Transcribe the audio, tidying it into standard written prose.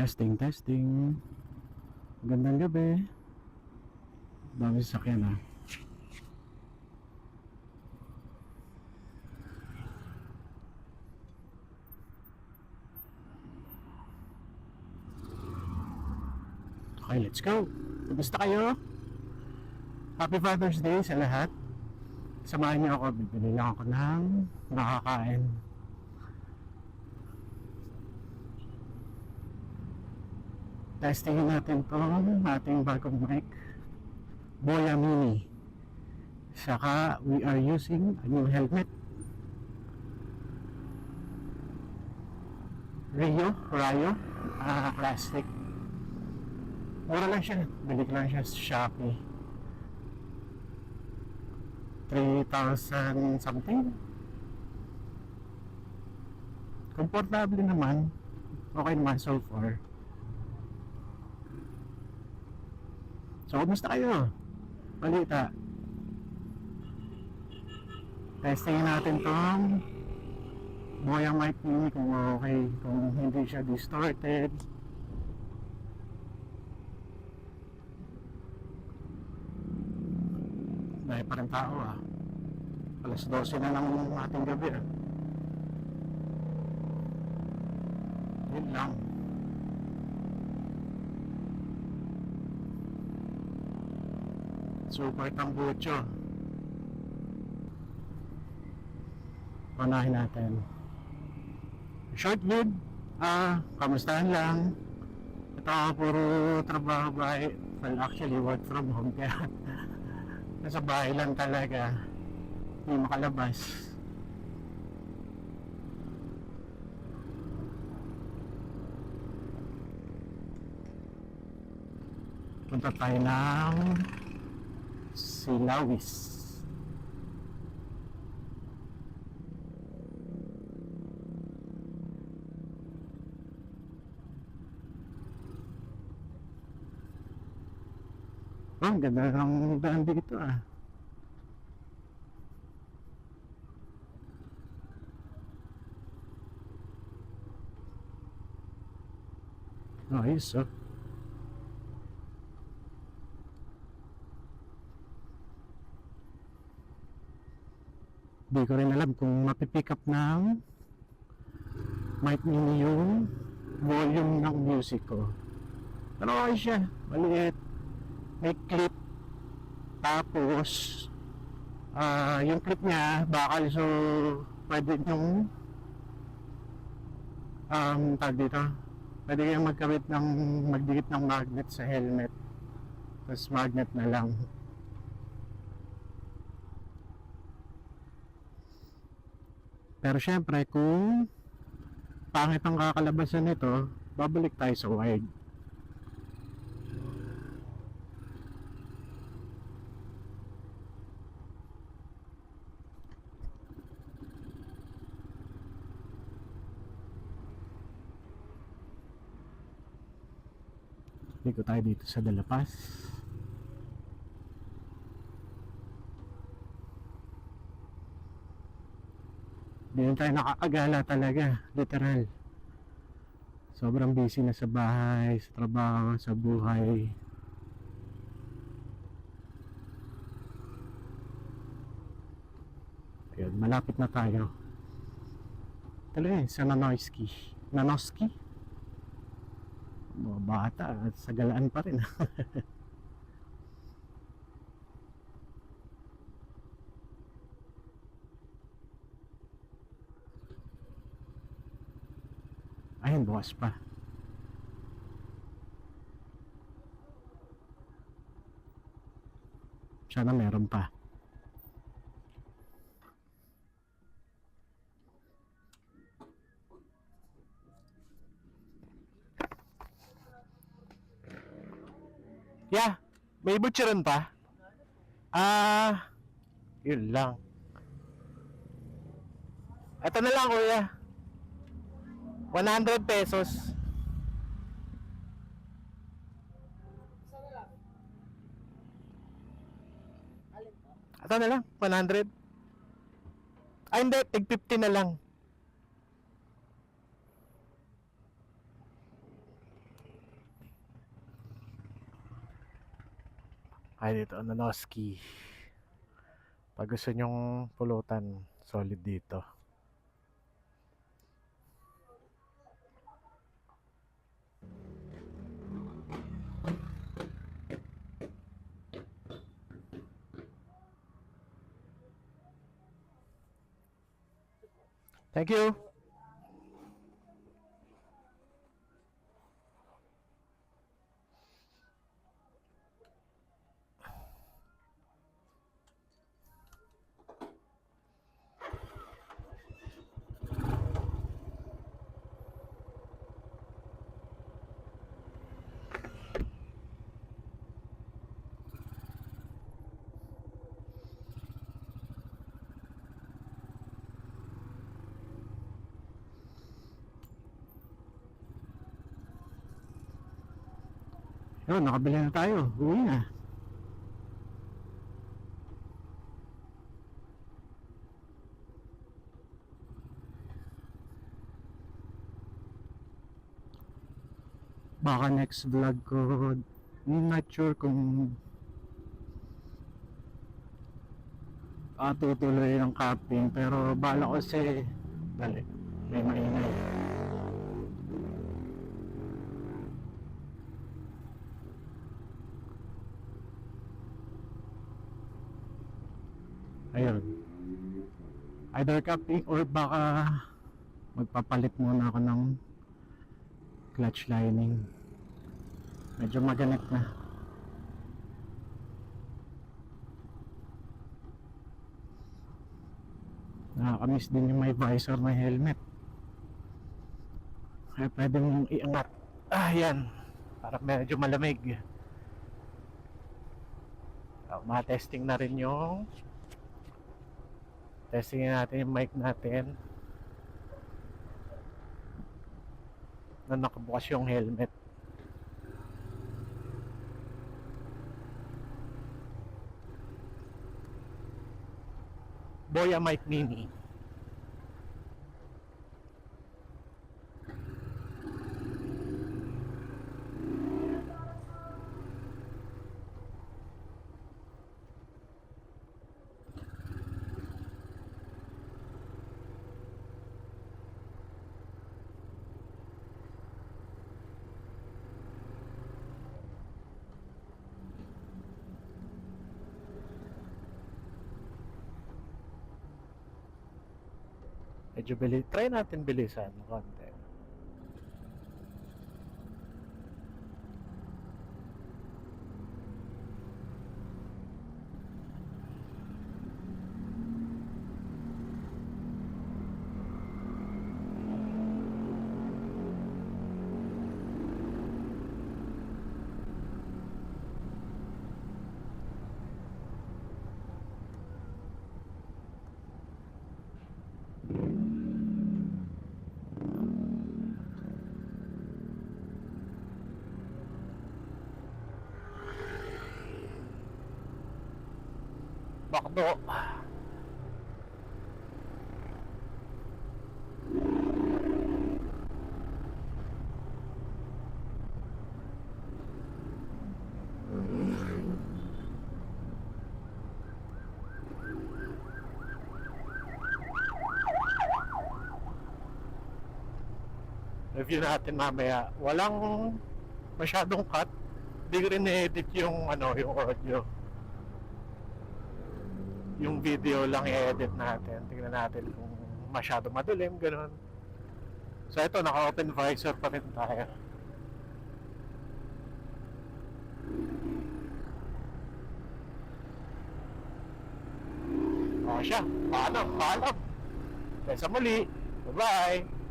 Testing, testing. Magandang gabi. Dami sasakyan ah. Okay, let's go. Kumusta kayo? Happy Father's Day sa lahat. Samahan niyo ako, bibili lang ako ng nakakain. Testingin natin itong ating bagong mic, Boya Mini. Saka we are using a new helmet, Rayo plastic. Mura lang siya, bili ko lang siya sa Shopee, 3,000 something. Komportable naman, okay naman so far. So, kumusta kayo? Balita. Testingin natin tong Boya mic Mini kung okay, kung hindi siya distorted. Dahil pa rin tao ah. Alas 12 na lang ng ating gabi ah. Yun lang. Super tambucho. Panahin natin. Short vid. Kamustahan lang. Ito puro trabaho bahay. Well, actually work from home kaya nasa bahay lang talaga. Hindi makalabas. Punta tayo ng Silawis. Ang ganda ng daan dito ah. Ayos oh. Di ko rin alam kung mapipick up ng mic mini yung volume ng music ko. Pero okay siya, maliit, may clip, tapos yung clip niya bakal, so pwede yung tag dito, pwede kayong magdikit ng magnet sa helmet, tapos magnet na lang. Pero syempre kung pangit ang kakalabasan nito, babalik tayo sa wide. Liko tayo dito sa Dalapas. Hindi tayo nakakagala talaga, literal. Sobrang busy na sa bahay, sa trabaho, sa buhay. Ayun, malapit na tayo. Talaga sa Nanoski. Nanoski? Mga bata at sa galaan pa rin. Ayun, bukas pa. Sana meron pa. Yeah, may butcheron pa. Yun lang. Ito na lang kuya. 100 pesos. Ito na lang, 100. Hindi, tig 50 na lang. Ay, dito, Nanoski. Pag gusto nyong pulutan, solid dito. Thank you. Yun, nakabili na tayo. Uwi na. Baka next vlog ko, not sure kung tutuloy ng camping, pero bala ko kasi dali, may maingay. Ayun, either camping or baka magpapalit muna ako ng clutch lining. Medyo maganit na. Nakakamiss din yung may visor na helmet. Kaya pwede mong iangat. Yan. Para medyo malamig. Ma-testing na rin yung testingin natin yung mic natin na nakabukas yung helmet. Boya Mic Mini. Medyo try natin bilisan konti. Bakdo. Review natin mamaya. Walang masyadong cut. Hindi ko rin edit yung yung audio. Yung video lang i-edit natin. Tingnan natin kung masyado madilim, gano'n. So ito, naka-open visor pa rin tayo. Siya. Paalam. Kaya sa muli. Bye-bye.